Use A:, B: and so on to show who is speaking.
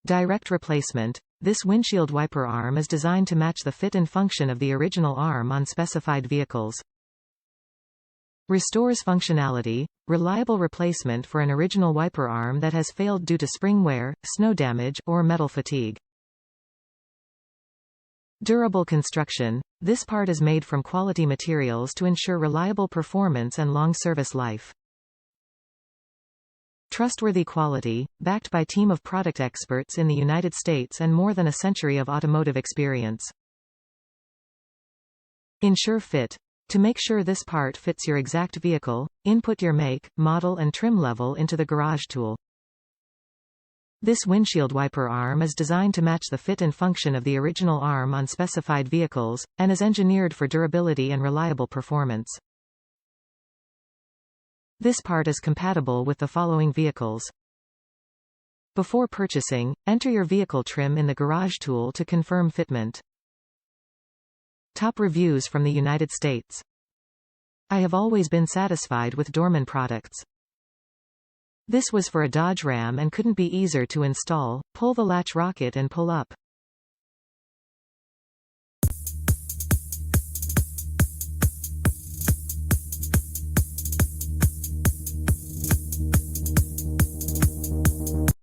A: Direct replacement. This windshield wiper arm is designed to match the fit and function of the original arm on specified vehicles. Restores functionality. Reliable replacement for an original wiper arm that has failed due to spring wear, snow damage, or metal fatigue. Durable construction. This part is made from quality materials to ensure reliable performance and long service life. Trustworthy quality, backed by a team of product experts in the United States and more than a century of automotive experience. Ensure fit. To make sure this part fits your exact vehicle, input your make, model and trim level into the garage tool. This windshield wiper arm is designed to match the fit and function of the original arm on specified vehicles, and is engineered for durability and reliable performance. This part is compatible with the following vehicles. Before purchasing, enter your vehicle trim in the garage tool to confirm fitment. Top reviews from the United States. I have always been satisfied with Dorman products. This was for a Dodge Ram and couldn't be easier to install. Pull the latch rocket and pull up.